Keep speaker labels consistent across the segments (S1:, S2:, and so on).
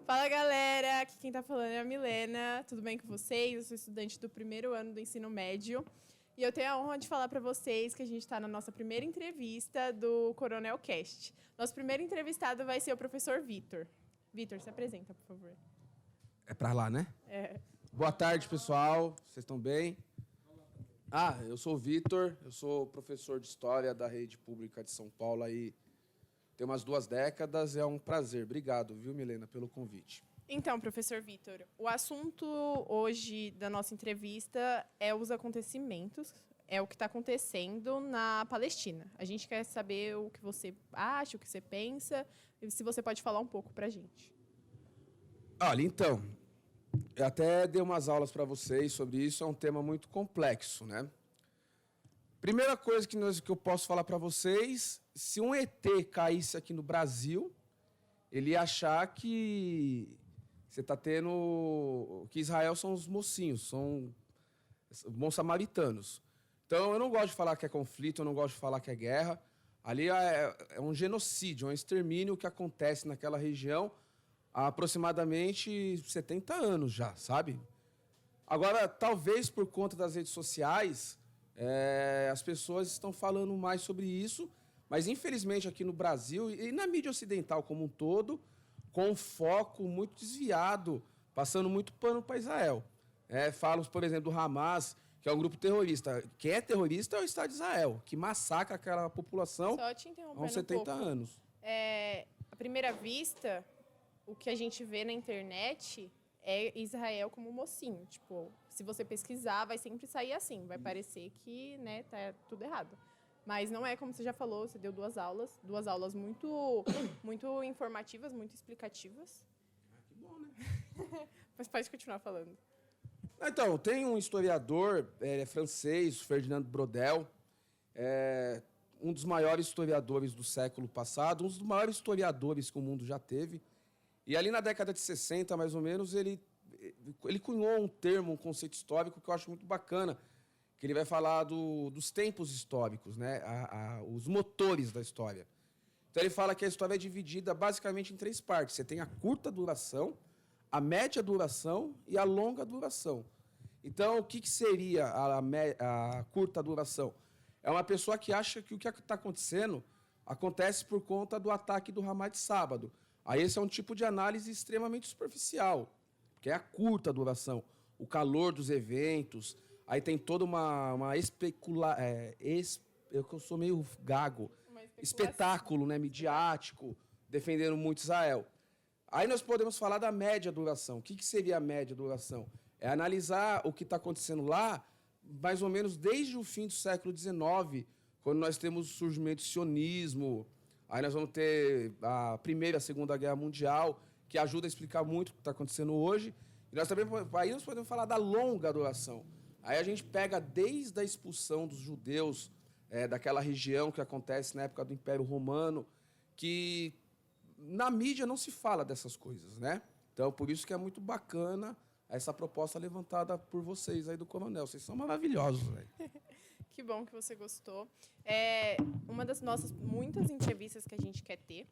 S1: Fala, galera! Aqui quem tá falando é a Milena. Tudo bem com vocês? Eu sou estudante do primeiro ano do ensino médio. E eu tenho a honra de falar para vocês que a gente está na nossa primeira entrevista do Coronel Cast. Nosso primeiro entrevistado vai ser o professor Vitor. Vitor, se apresenta, por favor.
S2: É pra lá, né?
S1: É.
S2: Boa tarde, pessoal. Vocês estão bem? Eu sou o Vitor, eu sou professor de História da Rede Pública de São Paulo aí tem umas 2 décadas. É um prazer. Obrigado, viu, Milena, pelo convite.
S1: Então, professor Vitor, o assunto hoje da nossa entrevista é os acontecimentos, é o que está acontecendo na Palestina. A gente quer saber o que você acha, o que você pensa, e se você pode falar um pouco para a gente.
S2: Olha, então, eu até dei umas aulas para vocês sobre isso, é um tema muito complexo, né? Primeira coisa que eu posso falar para vocês, se um ET caísse aqui no Brasil, ele ia achar que você está tendo... que Israel são os mocinhos, são bons samaritanos. Então, eu não gosto de falar que é conflito, eu não gosto de falar que é guerra. Ali é um genocídio, é um extermínio que acontece naquela região há aproximadamente 70 anos já, sabe? Agora, talvez por conta das redes sociais, as pessoas estão falando mais sobre isso, mas infelizmente aqui no Brasil e na mídia ocidental como um todo, com um foco muito desviado, passando muito pano para Israel. Falam, por exemplo, do Hamas, que é um grupo terrorista. Quem é terrorista é o Estado de Israel, que massacra aquela população há uns 70 anos.
S1: À primeira vista, o que a gente vê na internet é Israel como mocinho. Tipo, se você pesquisar, vai sempre sair assim. Vai parecer que, né, tá tudo errado. Mas não é como você já falou, você deu 2 aulas muito, muito informativas, muito explicativas.
S2: Que bom, né?
S1: Mas pode continuar falando.
S2: Então, tem um historiador francês, Ferdinand Brodel, um dos maiores historiadores do século passado, um dos maiores historiadores que o mundo já teve. E ali na década de 60, mais ou menos, ele cunhou um termo, um conceito histórico que eu acho muito bacana, que ele vai falar dos tempos históricos, né? Os motores da história. Então, ele fala que a história é dividida basicamente em 3 partes. Você tem a curta duração, a média duração e a longa duração. Então, o que seria a curta duração? É uma pessoa que acha que o que está acontecendo acontece por conta do ataque do Hamas de sábado. Aí esse é um tipo de análise extremamente superficial, que é a curta duração, o calor dos eventos. Aí tem toda uma eu sou meio gago, espetáculo, né, midiático, defendendo muito Israel. Aí nós podemos falar da média duração. O que seria a média duração? É analisar o que está acontecendo lá, mais ou menos desde o fim do século XIX, quando nós temos o surgimento do sionismo. Aí nós vamos ter a Primeira e a Segunda Guerra Mundial, que ajuda a explicar muito o que está acontecendo hoje. E nós podemos falar da longa duração. Aí a gente pega desde a expulsão dos judeus daquela região que acontece na época do Império Romano, que na mídia não se fala dessas coisas, né? Então, por isso que é muito bacana essa proposta levantada por vocês aí do Coronel. Vocês são maravilhosos, velho.
S1: Que bom que você gostou. Uma das nossas muitas entrevistas que a gente quer ter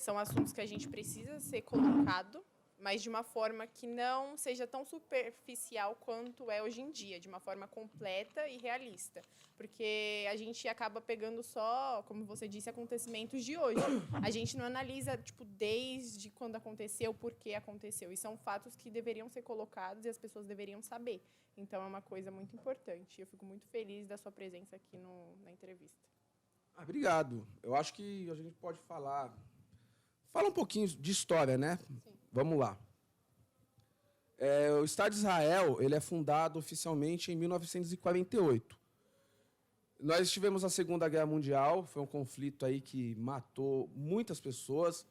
S1: são assuntos que a gente precisa ser colocado, mas de uma forma que não seja tão superficial quanto é hoje em dia, de uma forma completa e realista. Porque a gente acaba pegando só, como você disse, acontecimentos de hoje. A gente não analisa, tipo, desde quando aconteceu, por que aconteceu. E são fatos que deveriam ser colocados e as pessoas deveriam saber. Então, é uma coisa muito importante. Eu fico muito feliz da sua presença aqui na entrevista.
S2: Obrigado. Eu acho que a gente pode falar um pouquinho de história, né?
S1: Sim.
S2: Vamos lá. O Estado de Israel ele é fundado oficialmente em 1948. Nós tivemos a Segunda Guerra Mundial, foi um conflito aí que matou muitas pessoas.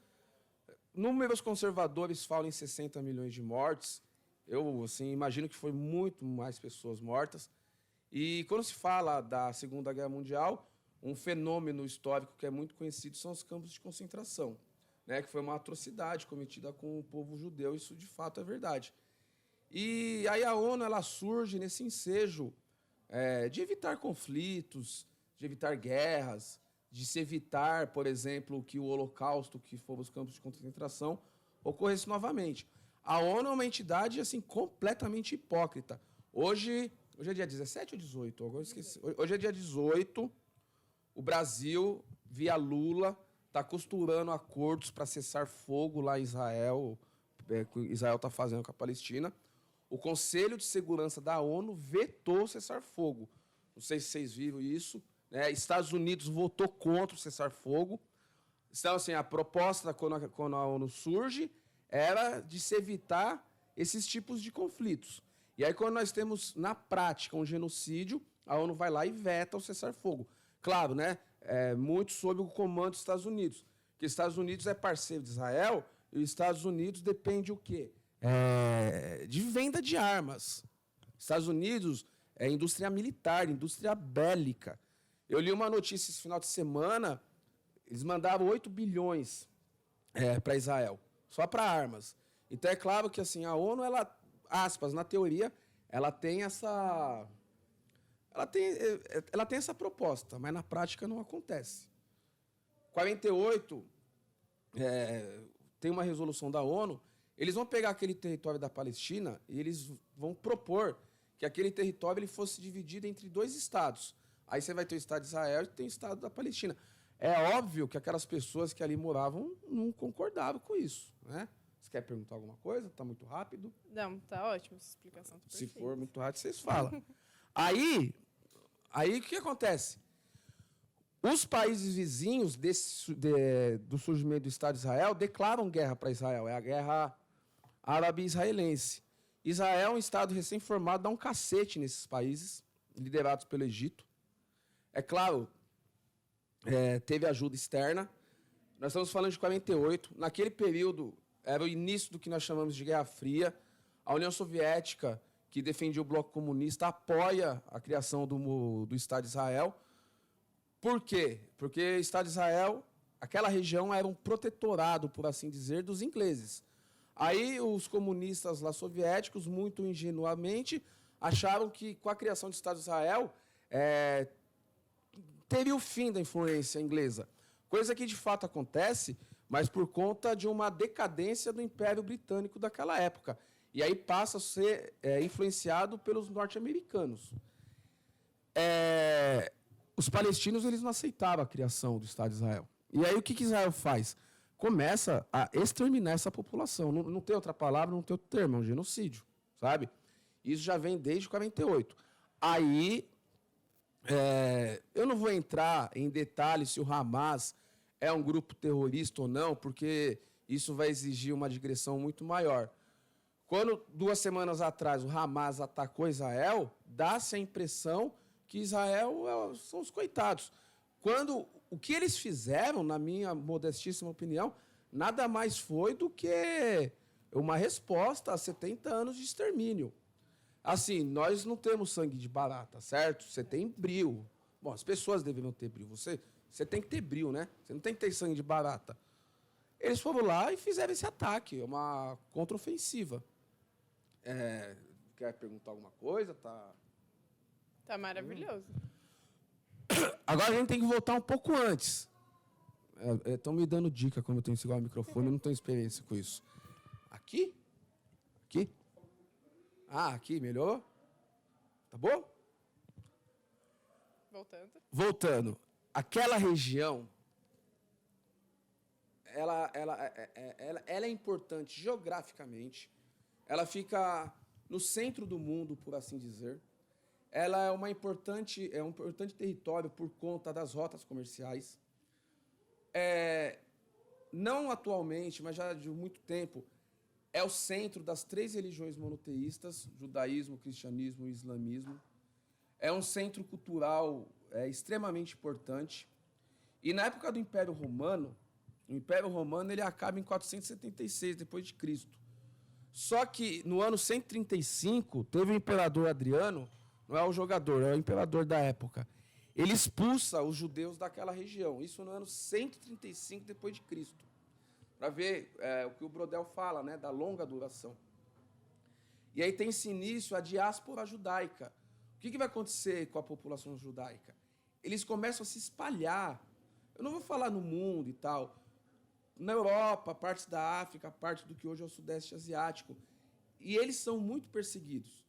S2: Números conservadores falam em 60 milhões de mortes. Eu imagino que foi muito mais pessoas mortas. E quando se fala da Segunda Guerra Mundial, um fenômeno histórico que é muito conhecido são os campos de concentração, né, que foi uma atrocidade cometida com o povo judeu, isso de fato é verdade. E aí a ONU ela surge nesse ensejo de evitar conflitos, de evitar guerras, de se evitar, por exemplo, que o Holocausto, que foram os campos de concentração, ocorresse novamente. A ONU é uma entidade assim, completamente hipócrita. Hoje é dia 17 ou 18? Agora eu esqueci. Hoje é dia 18. O Brasil, via Lula, está costurando acordos para cessar fogo lá em Israel. Que Israel está fazendo com a Palestina. O Conselho de Segurança da ONU vetou o cessar-fogo. Não sei se vocês viram isso. Né? Estados Unidos votou contra o cessar-fogo. Então, assim, a proposta, quando a ONU surge, era de se evitar esses tipos de conflitos. E aí, quando nós temos, na prática, um genocídio, a ONU vai lá e veta o cessar-fogo. Claro, né? Muito sob o comando dos Estados Unidos. Porque os Estados Unidos é parceiro de Israel e os Estados Unidos depende o quê? De venda de armas. Estados Unidos é indústria militar, indústria bélica. Eu li uma notícia esse final de semana, eles mandaram 8 bilhões para Israel, só para armas. Então é claro que assim, a ONU, ela, aspas, na teoria, ela tem essa proposta, mas na prática não acontece. 48 tem uma resolução da ONU. Eles vão pegar aquele território da Palestina e eles vão propor que aquele território ele fosse dividido entre 2 estados. Aí você vai ter o Estado de Israel e tem o Estado da Palestina. É óbvio que aquelas pessoas que ali moravam não concordavam com isso. Né? Você quer perguntar alguma coisa? Está muito rápido?
S1: Não, tá ótimo essa explicação. Tá
S2: Se for muito rápido, vocês falam. Aí o que acontece? Os países vizinhos do surgimento do Estado de Israel declaram guerra para Israel. É a guerra árabe-israelense. Israel é um Estado recém-formado, dá um cacete nesses países, liderados pelo Egito. É claro, teve ajuda externa. Nós estamos falando de 48. Naquele período, era o início do que nós chamamos de Guerra Fria. A União Soviética, que defendia o bloco comunista, apoia a criação do Estado de Israel. Por quê? Porque o Estado de Israel, aquela região era um protetorado, por assim dizer, dos ingleses. Aí os comunistas lá soviéticos, muito ingenuamente, acharam que com a criação do Estado de Israel teria o fim da influência inglesa. Coisa que de fato acontece, mas por conta de uma decadência do Império Britânico daquela época. E aí passa a ser influenciado pelos norte-americanos. Os palestinos eles não aceitavam a criação do Estado de Israel. E aí o que Israel faz? Começa a exterminar essa população. Não tem outra palavra, não tem outro termo, é um genocídio, sabe? Isso já vem desde 48. Aí, eu não vou entrar em detalhes se o Hamas é um grupo terrorista ou não, porque isso vai exigir uma digressão muito maior. Quando, 2 semanas atrás, o Hamas atacou Israel, dá-se a impressão que Israel são os coitados. Quando o que eles fizeram, na minha modestíssima opinião, nada mais foi do que uma resposta a 70 anos de extermínio. Assim, nós não temos sangue de barata, certo? Você tem brio. Bom, as pessoas deveriam ter brio. Você tem que ter brio, né? Você não tem que ter sangue de barata. Eles foram lá e fizeram esse ataque, uma contraofensiva. Quer perguntar alguma coisa?
S1: Tá maravilhoso.
S2: Agora a gente tem que voltar um pouco antes. Estão me dando dica como eu tenho que segurar o microfone, eu não tenho experiência com isso. Aqui? Aqui? Aqui, melhorou? Tá bom? Voltando. Aquela região, ela é importante geograficamente. Ela fica no centro do mundo, por assim dizer. Ela é um importante território por conta das rotas comerciais. Não atualmente, mas já de muito tempo, é o centro das 3 religiões monoteístas, judaísmo, cristianismo e islamismo. É um centro cultural extremamente importante. E na época do Império Romano, o Império Romano ele acaba em 476 depois de Cristo. Só que no ano 135 teve o imperador Adriano. Não é o jogador, é o imperador da época. Ele expulsa os judeus daquela região. Isso no ano 135 depois de Cristo. Para ver o que o Brodel fala, né, da longa duração. E aí tem esse início a diáspora judaica. O que vai acontecer com a população judaica? Eles começam a se espalhar. Eu não vou falar no mundo e tal. na Europa, partes da África, parte do que hoje é o Sudeste Asiático. E eles são muito perseguidos.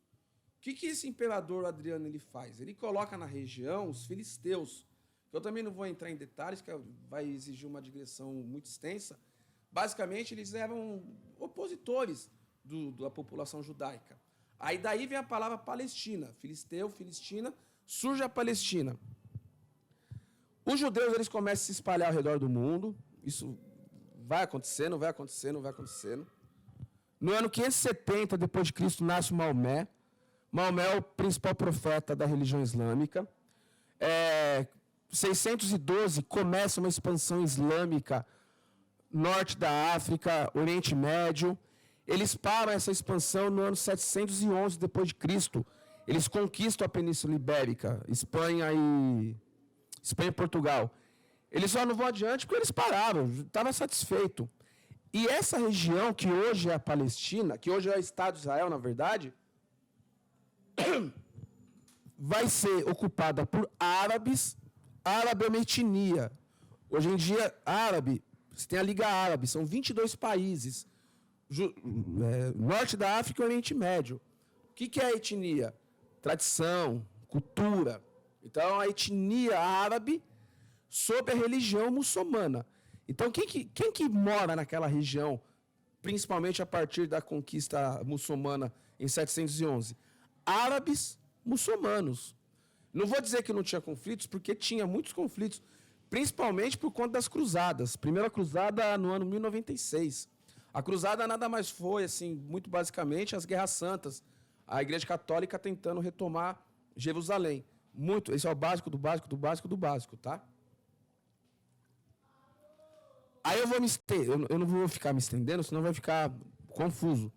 S2: O que esse imperador Adriano ele faz? Ele coloca na região os filisteus. Eu também não vou entrar em detalhes, que vai exigir uma digressão muito extensa. Basicamente, eles eram opositores da população judaica. Aí daí vem a palavra Palestina. Filisteu, Filistina, surge a Palestina. Os judeus eles começam a se espalhar ao redor do mundo. Isso vai acontecendo, vai acontecendo, vai acontecendo. No ano 570 depois de Cristo nasce Maomé. Maomé é o principal profeta da religião islâmica. 612 começa uma expansão islâmica norte da África, Oriente Médio. Eles param essa expansão no ano 711 depois de Cristo. Eles conquistam a Península Ibérica, Espanha e Portugal. Eles só não vão adiante porque eles pararam, estavam satisfeitos. E essa região, que hoje é a Palestina, que hoje é o Estado de Israel, na verdade, vai ser ocupada por árabes. Árabe é uma etnia. Hoje em dia, árabe, você tem a Liga Árabe, são 22 países. Norte da África e Oriente Médio. O que é a etnia? Tradição, cultura. Então, a etnia árabe sob a religião muçulmana. Então, quem que mora naquela região, principalmente a partir da conquista muçulmana em 711? Árabes muçulmanos. Não vou dizer que não tinha conflitos, porque tinha muitos conflitos, principalmente por conta das cruzadas. Primeira cruzada no ano 1096. A cruzada nada mais foi, assim, muito basicamente, as guerras santas. A Igreja Católica tentando retomar Jerusalém. Esse é o básico do básico do básico do básico, tá? Aí eu não vou ficar me estendendo, senão vai ficar confuso.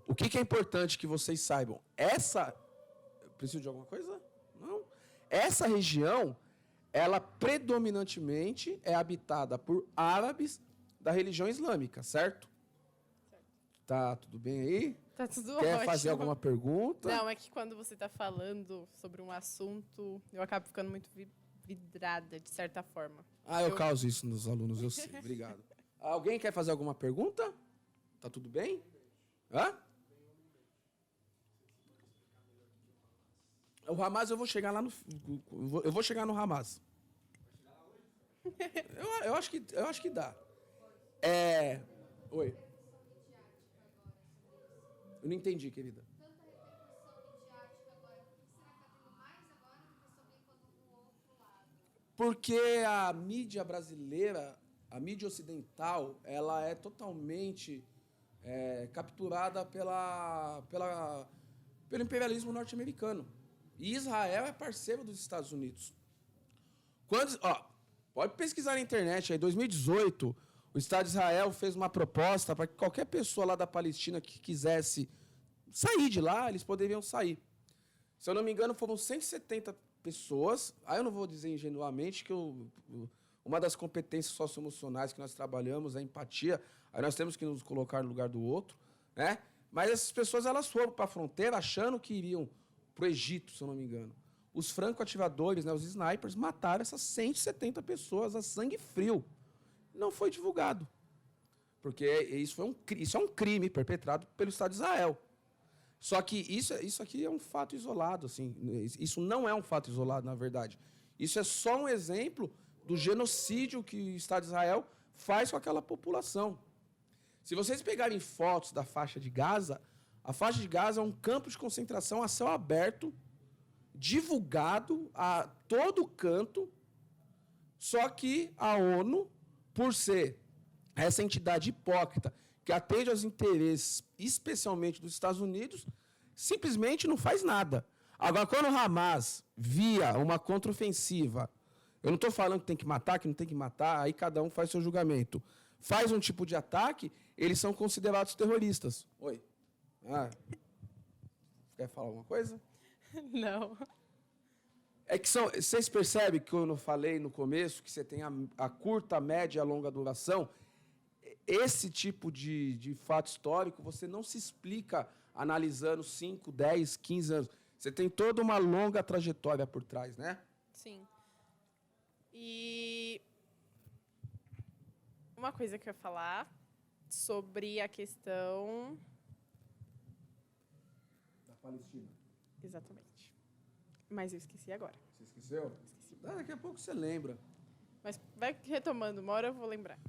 S2: O que é importante que vocês saibam? Preciso de alguma coisa? Não. Essa região, ela predominantemente é habitada por árabes da religião islâmica, certo? Tá tudo bem aí?
S1: Tá tudo
S2: Quer
S1: ótimo.
S2: fazer alguma pergunta?
S1: Não, é que quando você está falando sobre um assunto, eu acabo ficando muito vidrada, de certa forma.
S2: Eu causo isso nos alunos, eu sei. Obrigado. Alguém quer fazer alguma pergunta? Tá tudo bem? Hã? O Hamas, eu vou chegar lá no... Eu vou chegar no Hamas. Eu acho que dá. Oi. Eu não entendi, querida. Porque a mídia brasileira, a mídia ocidental, ela é totalmente capturada pelo imperialismo norte-americano. E Israel é parceiro dos Estados Unidos. Pode pesquisar na internet, em 2018, o Estado de Israel fez uma proposta para que qualquer pessoa lá da Palestina que quisesse sair de lá, eles poderiam sair. Se eu não me engano, foram 170 pessoas. Aí eu não vou dizer ingenuamente que uma das competências socioemocionais que nós trabalhamos é a empatia. Aí nós temos que nos colocar no lugar do outro, né? Mas essas pessoas elas foram para a fronteira achando que iriam para o Egito, se eu não me engano. Os franco-atiradores, né, os snipers, mataram essas 170 pessoas a sangue frio. Não foi divulgado. Porque isso é um crime perpetrado pelo Estado de Israel. Só que isso aqui é um fato isolado. Assim. Isso não é um fato isolado, na verdade. Isso é só um exemplo do genocídio que o Estado de Israel faz com aquela população. Se vocês pegarem fotos da faixa de Gaza, a faixa de Gaza é um campo de concentração a céu aberto, divulgado a todo canto, só que a ONU, por ser essa entidade hipócrita que atende aos interesses, especialmente dos Estados Unidos, simplesmente não faz nada. Agora, quando o Hamas via uma contraofensiva, eu não estou falando que tem que matar, que não tem que matar, aí cada um faz seu julgamento. Faz um tipo de ataque, eles são considerados terroristas. Oi. Quer falar alguma coisa?
S1: Não.
S2: É que vocês percebem que eu não falei no começo, que você tem a curta, a média e a longa duração. Esse tipo de fato histórico, você não se explica analisando 5, 10, 15 anos. Você tem toda uma longa trajetória por trás, né?
S1: Sim. E uma coisa que eu ia falar sobre a questão...
S2: Da Palestina.
S1: Exatamente. Mas eu esqueci agora.
S2: Você esqueceu?
S1: Esqueci.
S2: Daqui a pouco você lembra.
S1: Mas vai retomando, uma hora eu vou lembrar.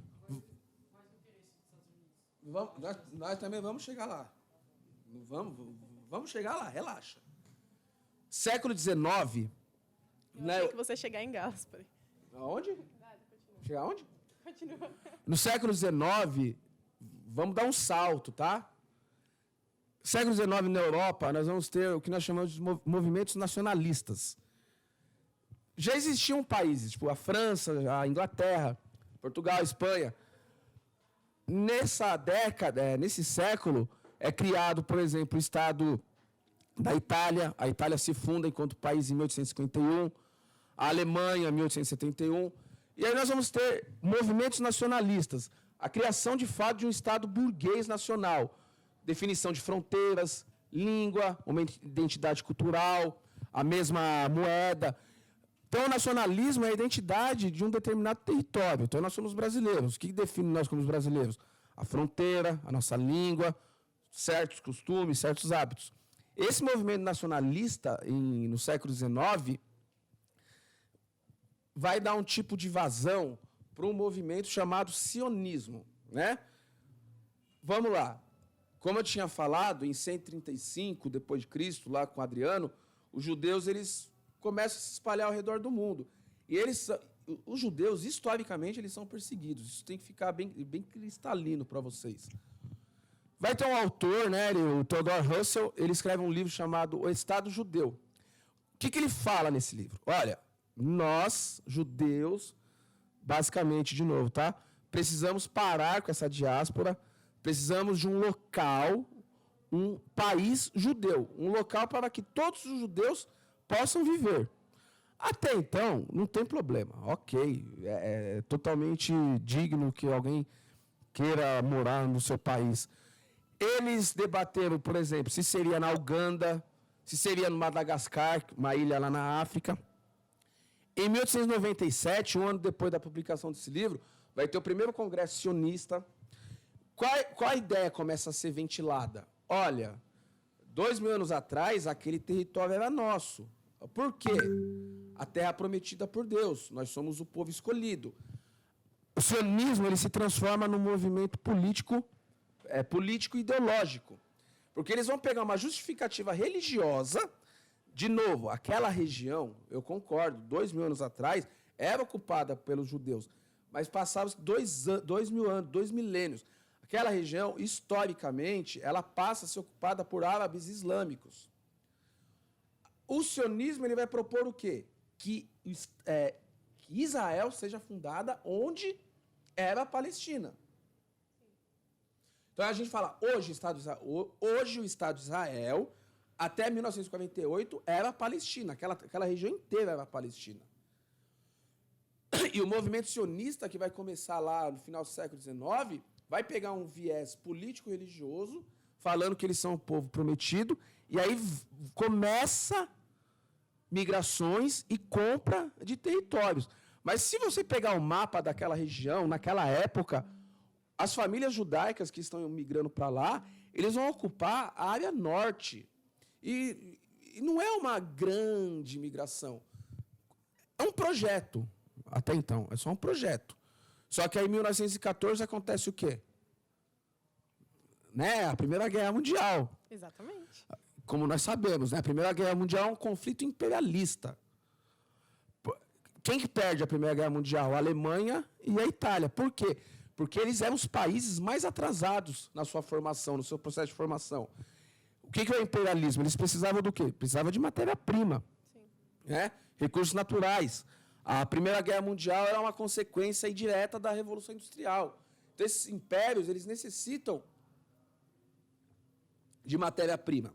S2: Nós também vamos chegar lá. Vamos chegar lá, relaxa. Século XIX...
S1: Eu achei que você ia chegar em Gaspari.
S2: Aonde?
S1: Nada, continua.
S2: Chegar aonde?
S1: Continua.
S2: No século XIX, vamos dar um salto, tá? Século XIX, na Europa, nós vamos ter o que nós chamamos de movimentos nacionalistas. Já existiam países, tipo a França, a Inglaterra, Portugal, a Espanha. Nessa década, nesse século, é criado, por exemplo, o Estado da Itália. A Itália se funda enquanto país em 1851. A Alemanha, 1871. E aí nós vamos ter movimentos nacionalistas. A criação, de fato, de um Estado burguês nacional. Definição de fronteiras, língua, uma identidade cultural, a mesma moeda. Então, o nacionalismo é a identidade de um determinado território. Então, nós somos brasileiros. O que define nós como brasileiros? A fronteira, a nossa língua, certos costumes, certos hábitos. Esse movimento nacionalista, no século XIX, vai dar um tipo de vazão para um movimento chamado sionismo, né? Vamos lá. Como eu tinha falado, em 135 depois de Cristo, lá com Adriano, os judeus eles começam a se espalhar ao redor do mundo. E os judeus, historicamente, eles são perseguidos. Isso tem que ficar bem cristalino para vocês. Vai ter um autor, né, o Theodore Russell, ele escreve um livro chamado O Estado Judeu. O que ele fala nesse livro? Olha, nós, judeus, basicamente, de novo, tá? Precisamos parar com essa diáspora, precisamos de um local, um país judeu, um local para que todos os judeus possam viver. Até então, não tem problema, ok, é totalmente digno que alguém queira morar no seu país. Eles debateram, por exemplo, se seria na Uganda, se seria no Madagascar, uma ilha lá na África. Em 1897, um ano depois da publicação desse livro, vai ter o primeiro congresso sionista. Qual a ideia começa a ser ventilada? Olha, 2000 anos atrás, aquele território era nosso. Por quê? A terra prometida por Deus. Nós somos o povo escolhido. O sionismo ele se transforma num movimento político e ideológico. Porque eles vão pegar uma justificativa religiosa. De novo, aquela região, eu concordo, 2000 anos atrás, era ocupada pelos judeus. Mas passavam 2000 anos, 2 milênios. Aquela região, historicamente, ela passa a ser ocupada por árabes islâmicos. O sionismo ele vai propor o quê? Que Israel seja fundada onde era a Palestina. Então a gente fala, hoje o Estado de Israel, até 1948, era a Palestina. Aquela região inteira era a Palestina. E o movimento sionista, que vai começar lá no final do século XIX, vai pegar um viés político-religioso, falando que eles são o povo prometido, e aí começa migrações e compra de territórios. Mas se você pegar o mapa daquela região, naquela época, as famílias judaicas que estão migrando para lá, eles vão ocupar a área norte. E não é uma grande migração. É um projeto, até então. É só um projeto. Só que aí, em 1914, acontece o quê? Né? A Primeira Guerra Mundial.
S1: Exatamente.
S2: Como nós sabemos, né? A Primeira Guerra Mundial é um conflito imperialista. Quem que perde a Primeira Guerra Mundial? A Alemanha e a Itália. Por quê? Porque eles eram os países mais atrasados na sua formação, no seu processo de formação. O que é o imperialismo? Eles precisavam do quê? Precisavam de matéria-prima, né? Recursos naturais. A Primeira Guerra Mundial era uma consequência indireta da Revolução Industrial. Então, esses impérios eles necessitam de matéria-prima.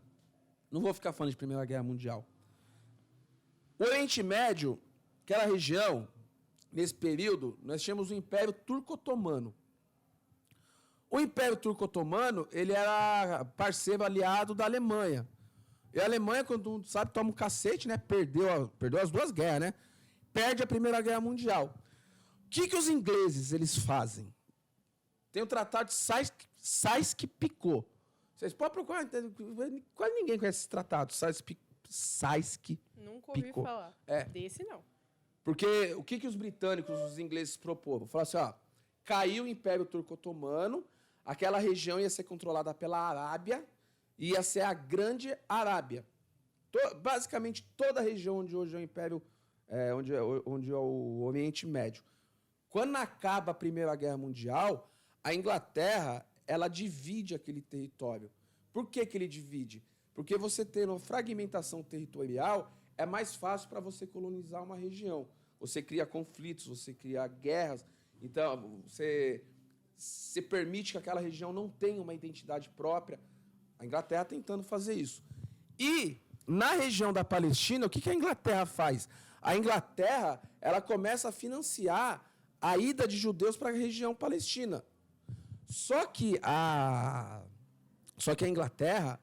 S2: Não vou ficar falando de Primeira Guerra Mundial. O Oriente Médio, aquela região, nesse período, nós tínhamos o Império Turco-Otomano. O Império Turco-Otomano, ele era parceiro aliado da Alemanha. E a Alemanha, quando mundo sabe, toma um cacete, né? Perdeu as duas guerras, né? Perde a Primeira Guerra Mundial. O que os ingleses eles fazem? tem o Tratado de Sykes-Picot. Vocês podem procurar, quase ninguém conhece esse tratado, Sykes-Picot.
S1: Nunca ouvi falar. Desse, não.
S2: Porque o que os britânicos, os ingleses proporam? Falaram assim, ó, caiu o Império Turco-Otomano, aquela região ia ser controlada pela Arábia, ia ser a Grande Arábia. Basicamente, toda a região onde hoje é o Império, onde é o Oriente Médio. Quando acaba a Primeira Guerra Mundial, a Inglaterra, ela divide aquele território. Por que ele divide? Porque você tendo fragmentação territorial, é mais fácil para você colonizar uma região. Você cria conflitos, você cria guerras. Então, você permite que aquela região não tenha uma identidade própria. A Inglaterra tentando fazer isso. E, na região da Palestina, o que a Inglaterra faz? A Inglaterra, ela começa a financiar a ida de judeus para a região palestina. Só que a Inglaterra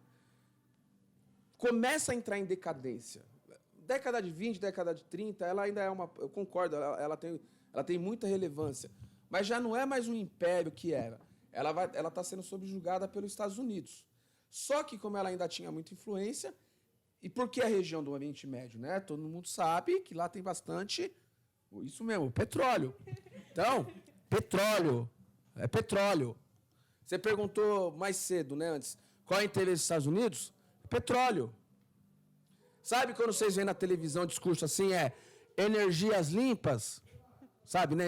S2: começa a entrar em decadência. Década de 20, década de 30, ela ainda é uma... Eu concordo, ela tem muita relevância. Mas já não é mais um império que era. Ela está sendo subjugada pelos Estados Unidos. Só que, como ela ainda tinha muita influência, e por que a região do Oriente Médio, né? Todo mundo sabe que lá tem bastante... Isso mesmo, petróleo. Então, petróleo. É petróleo. Você perguntou mais cedo, né, antes, qual é o interesse dos Estados Unidos? Petróleo. Sabe quando vocês veem na televisão discurso assim, energias limpas? Sabe, né?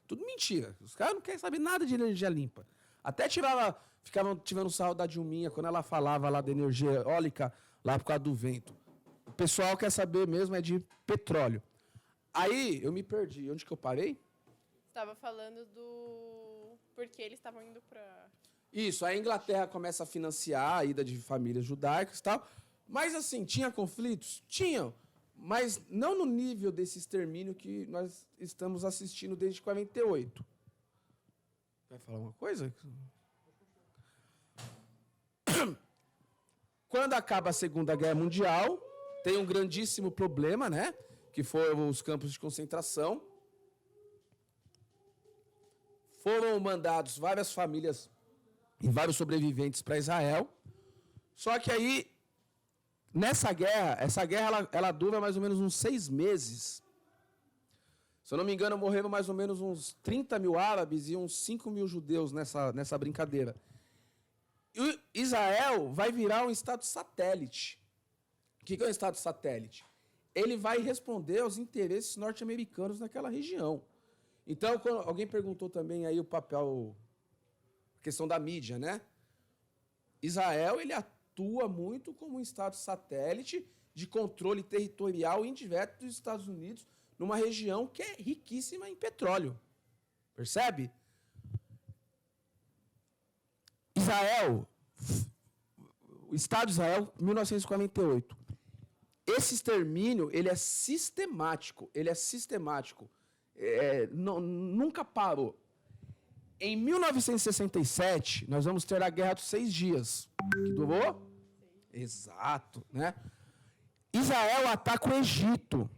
S2: Tudo mentira. Os caras não querem saber nada de energia limpa. Até ficavam tirando sarro da Dilminha quando ela falava lá da energia eólica, lá por causa do vento. O pessoal quer saber mesmo de petróleo. Aí, eu me perdi. Onde que eu parei?
S1: Estava falando do... Porque eles estavam indo para...
S2: Isso, a Inglaterra começa a financiar a ida de famílias judaicas e tal. Mas, assim, tinha conflitos? Tinham. Mas não no nível desse extermínio que nós estamos assistindo desde 48. Vai falar uma coisa? Quando acaba a Segunda Guerra Mundial, tem um grandíssimo problema, né? Que foram os campos de concentração. Foram mandados várias famílias e vários sobreviventes para Israel. Só que aí, essa guerra ela dura mais ou menos uns 6 meses. Se eu não me engano, morreram mais ou menos uns 30 mil árabes e uns 5 mil judeus nessa brincadeira. E Israel vai virar um estado satélite. O que é um estado satélite? Ele vai responder aos interesses norte-americanos naquela região. Então, quando alguém perguntou também aí o papel, a questão da mídia, né? Israel, ele atua muito como um estado satélite de controle territorial indireto dos Estados Unidos numa região que é riquíssima em petróleo. Percebe? Israel, o Estado de Israel, 1948. Esse extermínio, ele é sistemático. Nunca parou. Em 1967, nós vamos ter a Guerra dos 6 Dias. Que durou? Exato, né? Israel ataca o Egito.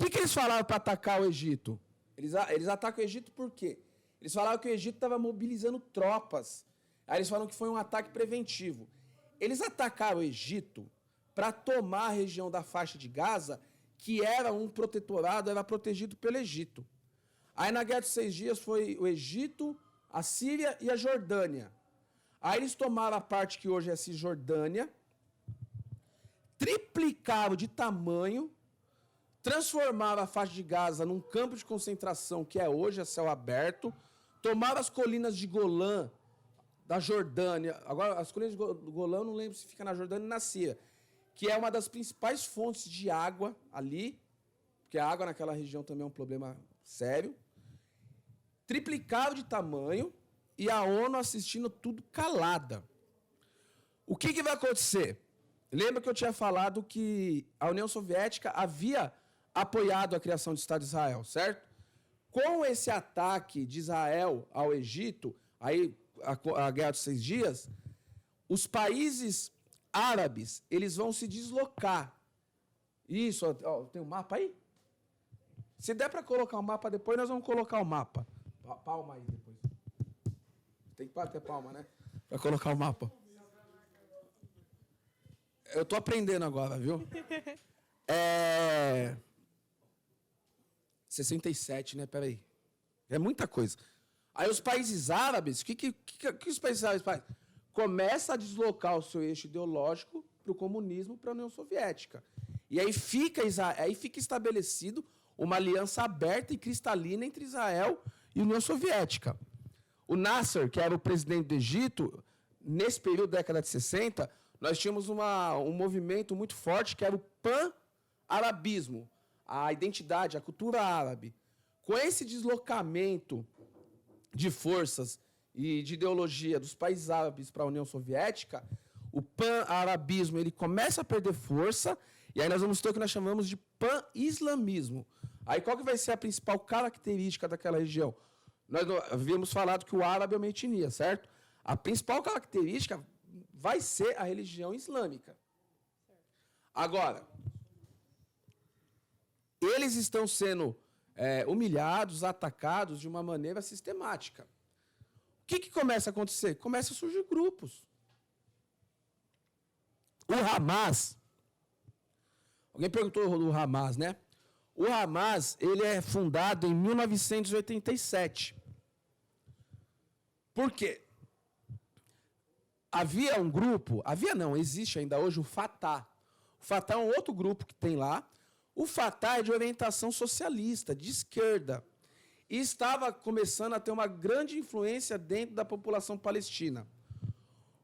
S2: O que eles falaram para atacar o Egito? Eles atacam o Egito por quê? Eles falaram que o Egito estava mobilizando tropas. Aí eles falaram que foi um ataque preventivo. Eles atacaram o Egito para tomar a região da faixa de Gaza, que era um protetorado, era protegido pelo Egito. Aí na Guerra dos 6 Dias foi o Egito, a Síria e a Jordânia. Aí eles tomaram a parte que hoje é a Cisjordânia, triplicaram de tamanho, transformaram a faixa de Gaza num campo de concentração que é hoje a céu aberto, tomaram as colinas de Golã, da Jordânia. Agora, as colinas de Golã, eu não lembro se fica na Jordânia ou na Síria, que é uma das principais fontes de água ali, porque a água naquela região também é um problema sério. Triplicaram de tamanho e a ONU assistindo tudo calada. O que vai acontecer? Lembra que eu tinha falado que a União Soviética havia apoiado a criação do Estado de Israel, certo? Com esse ataque de Israel ao Egito, aí a Guerra dos 6 Dias, os países árabes, eles vão se deslocar. Isso, ó, tem um mapa aí? Se der para colocar o mapa depois, nós vamos colocar o mapa. Palma aí depois. Tem que bater palma, né? Para colocar o mapa. Eu tô aprendendo agora, viu? 67, né? Peraí. É muita coisa. Aí os países árabes, o que os países árabes fazem? Começa a deslocar o seu eixo ideológico para o comunismo, para a União Soviética. E aí fica estabelecido uma aliança aberta e cristalina entre Israel e União Soviética. O Nasser, que era o presidente do Egito, nesse período da década de 60, nós tínhamos um movimento muito forte que era o pan-arabismo, a identidade, a cultura árabe. Com esse deslocamento de forças e de ideologia dos países árabes para a União Soviética, o pan-arabismo ele começa a perder força, e aí nós vamos ter o que nós chamamos de pan-islamismo. Aí qual que vai ser a principal característica daquela região? Nós havíamos falado que o árabe é uma etnia, certo? A principal característica vai ser a religião islâmica. Agora, eles estão sendo humilhados, atacados de uma maneira sistemática. O que começa a acontecer? Começa a surgir grupos. O Hamas, alguém perguntou do Hamas, né? O Hamas, ele é fundado em 1987. Por quê? Havia um grupo, existe ainda hoje o Fatah. O Fatah é um outro grupo que tem lá. O Fatah é de orientação socialista, de esquerda. E estava começando a ter uma grande influência dentro da população palestina.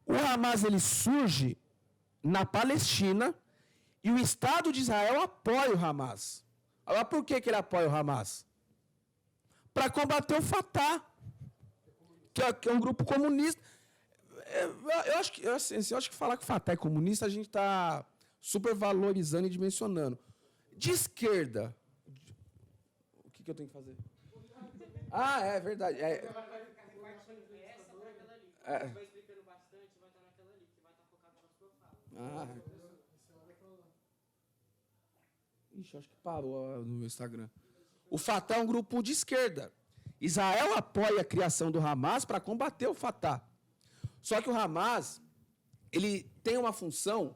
S2: O Hamas ele surge na Palestina e o Estado de Israel apoia o Hamas. Agora, por que ele apoia o Hamas? Para combater o Fatah, que é um grupo comunista. Eu acho que falar que o Fatah é comunista, a gente está supervalorizando e dimensionando. De esquerda, o que eu tenho que fazer? Ah, é verdade. Vai explicando bastante, vai estar naquela ali, que vai estar focado na sua fala. Ixi, acho que parou no meu Instagram. O Fatah é um grupo de esquerda. Israel apoia a criação do Hamas para combater o Fatah. Só que o Hamas, ele tem uma função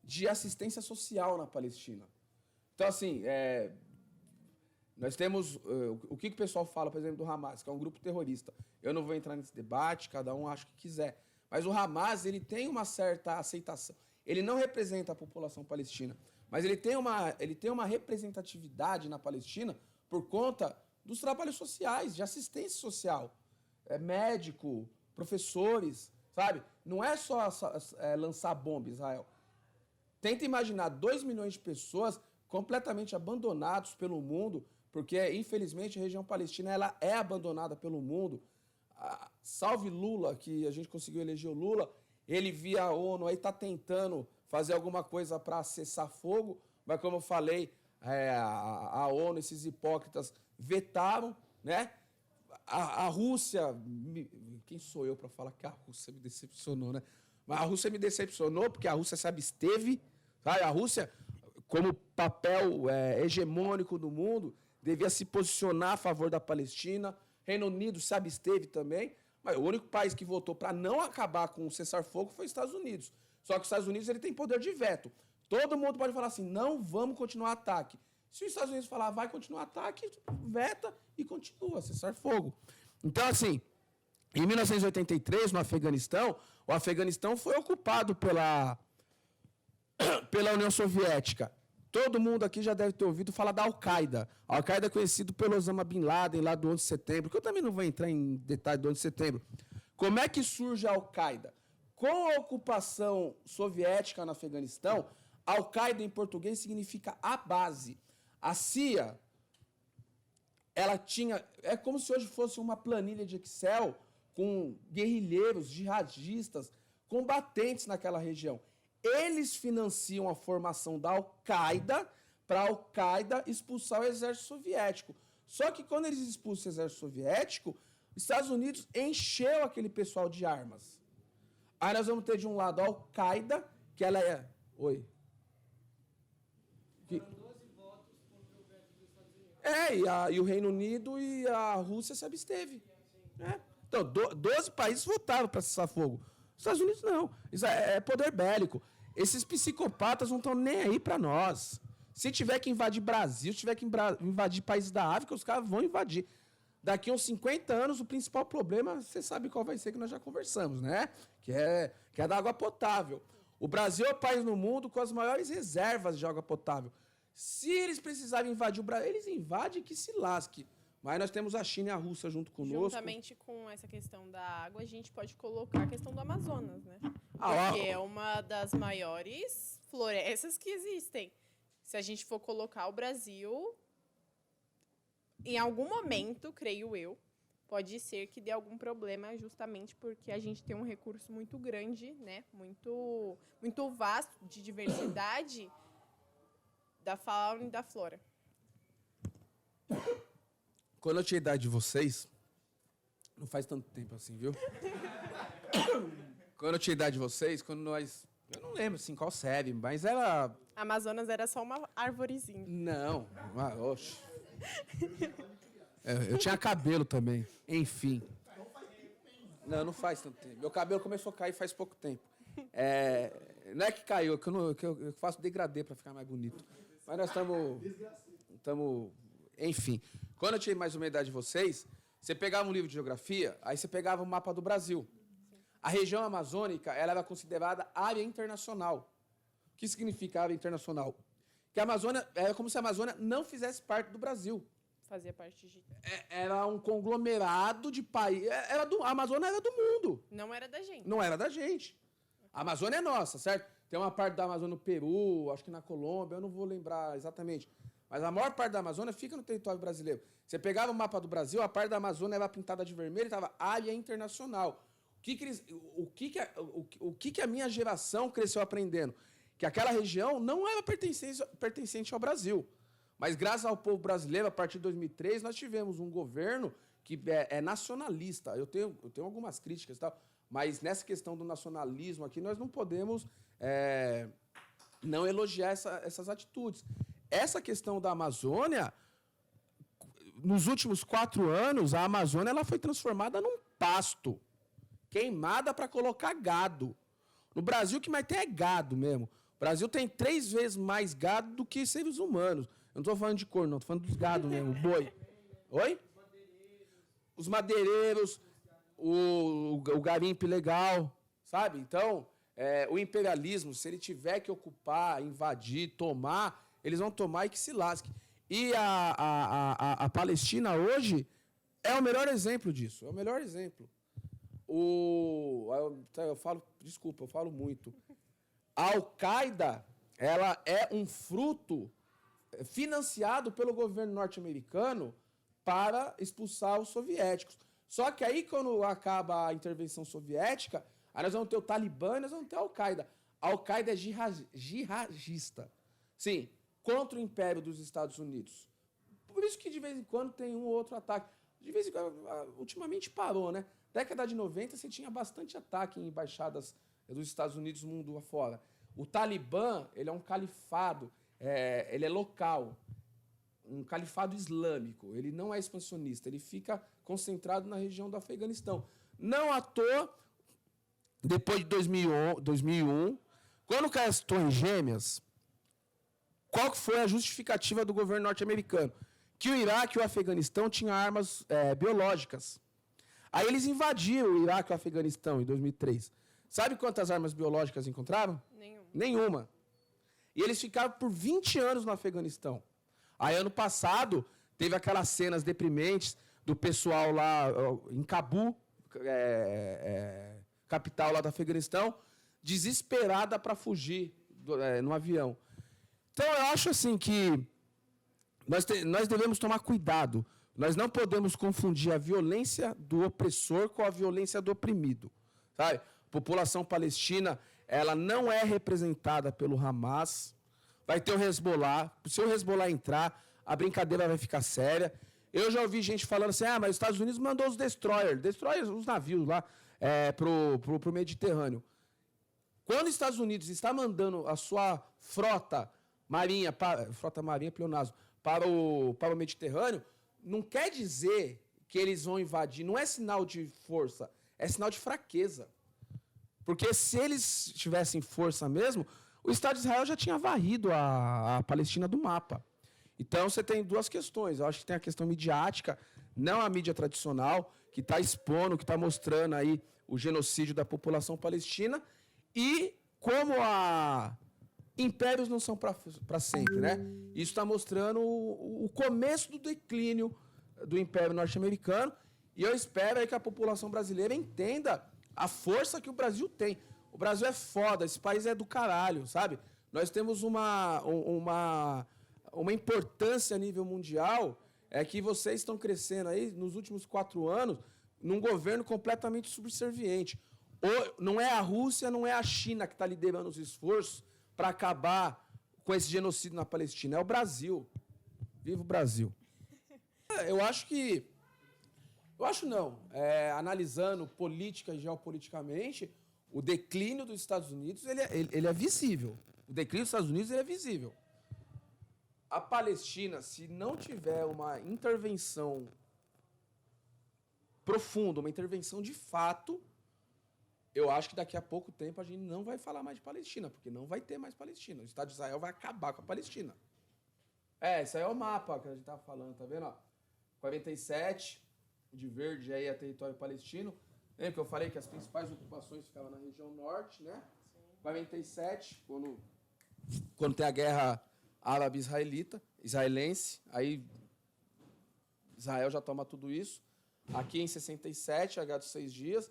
S2: de assistência social na Palestina. Então, assim, nós temos... o que o pessoal fala, por exemplo, do Hamas, que é um grupo terrorista? Eu não vou entrar nesse debate, cada um acha o que quiser. Mas o Hamas, ele tem uma certa aceitação. Ele não representa a população palestina, mas ele tem uma representatividade na Palestina por conta dos trabalhos sociais, de assistência social. Médico, professores, sabe? Não é só lançar bomba, Israel. Tenta imaginar 2 milhões de pessoas completamente abandonados pelo mundo, porque, infelizmente, a região palestina ela é abandonada pelo mundo. Salve Lula, que a gente conseguiu eleger o Lula, ele via a ONU, aí está tentando fazer alguma coisa para cessar fogo, mas, como eu falei, a ONU, esses hipócritas, vetaram, né? A Rússia... Quem sou eu para falar que a Rússia me decepcionou, né? Mas a Rússia me decepcionou porque a Rússia se absteve, sabe? A Rússia, como papel hegemônico do mundo, devia se posicionar a favor da Palestina. Reino Unido se absteve também, mas o único país que votou para não acabar com o cessar-fogo foi os Estados Unidos. Só que os Estados Unidos ele tem poder de veto. Todo mundo pode falar assim, não vamos continuar ataque. Se os Estados Unidos falar, vai continuar ataque, veta e continua, cessar-fogo. Então, assim, em 1983, no Afeganistão, o Afeganistão foi ocupado pela União Soviética. Todo mundo aqui já deve ter ouvido falar da Al-Qaeda. A Al-Qaeda é conhecido pelo Osama Bin Laden, lá do 11 de setembro, que eu também não vou entrar em detalhe do 11 de setembro. Como é que surge a Al-Qaeda? Com a ocupação soviética no Afeganistão, Al-Qaeda em português significa a base. A CIA, ela tinha... É como se hoje fosse uma planilha de Excel com guerrilheiros, jihadistas, combatentes naquela região. Eles financiam a formação da Al-Qaeda para a Al-Qaeda expulsar o exército soviético. Só que quando eles expulsam o exército soviético, os Estados Unidos encheu aquele pessoal de armas. Aí nós vamos ter de um lado a Al-Qaeda, que ela é... Oi. Que... 12 votos contra o veto dos Estados Unidos. E o Reino Unido e a Rússia se absteve. Então, 12 países votaram para cessar fogo. Os Estados Unidos não. Isso é poder bélico. Esses psicopatas não estão nem aí para nós. Se tiver que invadir Brasil, se tiver que invadir países da África, os caras vão invadir. Daqui a uns 50 anos, o principal problema, você sabe qual vai ser, que nós já conversamos, né? Que é da água potável. O Brasil é o país no mundo com as maiores reservas de água potável. Se eles precisarem invadir o Brasil, eles invadem que se lasque. Mas nós temos a China e a Rússia junto conosco.
S1: Juntamente com essa questão da água, a gente pode colocar a questão do Amazonas, né? Porque é uma das maiores florestas que existem. Se a gente for colocar o Brasil, em algum momento, creio eu, pode ser que dê algum problema justamente porque a gente tem um recurso muito grande, né? Muito vasto de diversidade da fauna e da flora.
S2: Quando eu tinha a idade de vocês, não faz tanto tempo assim, viu? Quando eu tinha a idade de vocês, quando nós... Eu não lembro, assim, qual série, mas era...
S1: Amazonas era só uma arvorezinha.
S2: Não. Oxe. Eu tinha cabelo também. Enfim. Não faz tanto tempo. Meu cabelo começou a cair faz pouco tempo. Não é que caiu, é que eu faço degradê para ficar mais bonito. Mas nós estamos... Enfim. Quando eu tinha mais ou menos a idade de vocês, você pegava um livro de geografia, aí você pegava o mapa do Brasil. A região amazônica, ela era considerada área internacional. O que significa área internacional? Que a Amazônia era como se a Amazônia não fizesse parte do Brasil.
S1: Fazia parte de...
S2: Era um conglomerado de país. A Amazônia era do mundo.
S1: Não era da gente.
S2: Não era da gente. A Amazônia é nossa, certo? Tem uma parte da Amazônia no Peru, acho que na Colômbia, eu não vou lembrar exatamente. Mas a maior parte da Amazônia fica no território brasileiro. Você pegava o mapa do Brasil, a parte da Amazônia era pintada de vermelho e estava área internacional. O que a minha geração cresceu aprendendo? Que aquela região não era pertencente ao Brasil. Mas graças ao povo brasileiro, a partir de 2003, nós tivemos um governo que é nacionalista. Eu tenho algumas críticas e tal, mas nessa questão do nacionalismo aqui, nós não podemos não elogiar essas atitudes. Essa questão da Amazônia, nos últimos 4 anos, a Amazônia ela foi transformada num pasto, queimada para colocar gado. No Brasil, o que mais tem é gado mesmo. O Brasil tem 3 vezes mais gado do que seres humanos. Eu não estou falando de corno, não, estou falando dos gados mesmo, o boi. Oi? Os madeireiros, o garimpo ilegal, sabe? Então, o imperialismo, se ele tiver que ocupar, invadir, tomar, eles vão tomar e que se lasque. E a Palestina hoje é o melhor exemplo disso, é o melhor exemplo. Eu falo muito. A Al-Qaeda, ela é um fruto financiado pelo governo norte-americano para expulsar os soviéticos. Só que aí, quando acaba a intervenção soviética, aí nós vamos ter o Talibã e nós vamos ter a Al-Qaeda. A Al-Qaeda é jihadista. Sim, contra o império dos Estados Unidos. Por isso que, de vez em quando, tem um ou outro ataque. De vez em quando, ultimamente parou, né? Década de 90, você tinha bastante ataque em embaixadas dos Estados Unidos mundo afora. O Talibã, ele é um califado, ele é local, um califado islâmico. Ele não é expansionista, ele fica concentrado na região do Afeganistão. Não à toa, depois de 2001, quando caiu as Torres Gêmeas, qual foi a justificativa do governo norte-americano? Que o Iraque e o Afeganistão tinham armas biológicas. Aí eles invadiram o Iraque e o Afeganistão em 2003. Sabe quantas armas biológicas encontraram? Nenhuma. E eles ficaram por 20 anos no Afeganistão. Aí, ano passado, teve aquelas cenas deprimentes do pessoal lá em Cabu, capital lá do Afeganistão, desesperada para fugir no avião. Então, eu acho assim que nós devemos tomar cuidado. Nós não podemos confundir a violência do opressor com a violência do oprimido. Sabe? A população palestina, ela não é representada pelo Hamas. Vai ter o Hezbollah. Se o Hezbollah entrar, a brincadeira vai ficar séria. Eu já ouvi gente falando assim, mas os Estados Unidos mandou os destroyers, os navios lá, pro Mediterrâneo. Quando os Estados Unidos está mandando a sua frota marinha pleonasmo, para o Mediterrâneo, não quer dizer que eles vão invadir, não é sinal de força, é sinal de fraqueza. Porque se eles tivessem força mesmo, o Estado de Israel já tinha varrido a Palestina do mapa. Então, você tem duas questões. Eu acho que tem a questão midiática, não a mídia tradicional, que está expondo, que está mostrando aí o genocídio da população palestina, e como impérios não são para sempre, né? Isso está mostrando o começo do declínio do Império Norte-Americano, e eu espero aí que a população brasileira entenda a força que o Brasil tem. O Brasil é foda, esse país é do caralho, sabe? Nós temos uma importância a nível mundial, é que vocês estão crescendo aí nos últimos 4 anos num governo completamente subserviente. Não é a Rússia, não é a China que está liderando os esforços para acabar com esse genocídio na Palestina, é o Brasil. Viva o Brasil. Analisando política e geopoliticamente, o declínio dos Estados Unidos ele é visível. O declínio dos Estados Unidos ele é visível. A Palestina, se não tiver uma intervenção profunda, uma intervenção de fato, eu acho que daqui a pouco tempo a gente não vai falar mais de Palestina, porque não vai ter mais Palestina. O Estado de Israel vai acabar com a Palestina. Esse aí é o mapa que a gente estava falando, tá vendo? Ó, 47, de verde aí é território palestino. Lembra que eu falei que as principais ocupações ficavam na região norte, né? Sim. 47, quando tem a guerra árabe-israelense, aí Israel já toma tudo isso. Aqui em 67, a Guerra dos 6 Dias,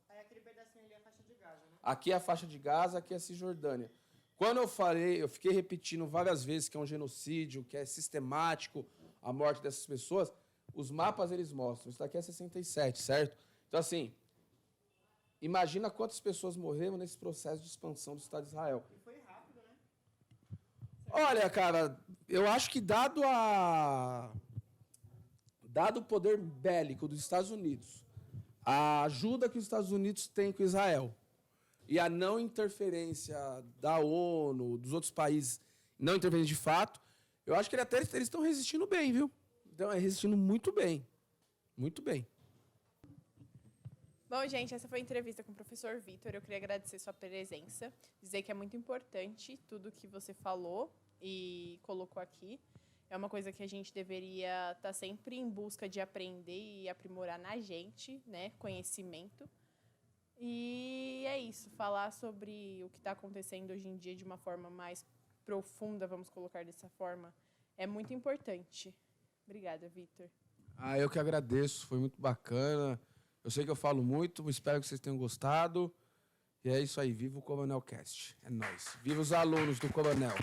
S3: Aí aquele pedacinho ali é a faixa de Gaza, né?
S2: Aqui é a faixa de Gaza, aqui é a Cisjordânia. Quando eu falei, eu fiquei repetindo várias vezes que é um genocídio, que é sistemático a morte dessas pessoas, os mapas eles mostram. Isso daqui é 67, certo? Então, assim, imagina quantas pessoas morreram nesse processo de expansão do Estado de Israel.
S3: E foi rápido, né?
S2: Olha, cara, eu acho que dado o poder bélico dos Estados Unidos, a ajuda que os Estados Unidos têm com Israel e a não interferência da ONU, dos outros países, não interferência de fato, eu acho que eles estão resistindo bem, viu? Então, resistindo muito bem. Muito bem.
S1: Bom, gente, essa foi a entrevista com o professor Vitor. Eu queria agradecer sua presença, dizer que é muito importante tudo que você falou e colocou aqui. É uma coisa que a gente deveria estar sempre em busca de aprender e aprimorar na gente, né? Conhecimento. E é isso, falar sobre o que está acontecendo hoje em dia de uma forma mais profunda, vamos colocar dessa forma, é muito importante. Obrigada, Vitor.
S2: Eu que agradeço, foi muito bacana. Eu sei que eu falo muito, espero que vocês tenham gostado. E é isso aí, viva o Coronel Cast. É nóis. Viva os alunos do Coronel.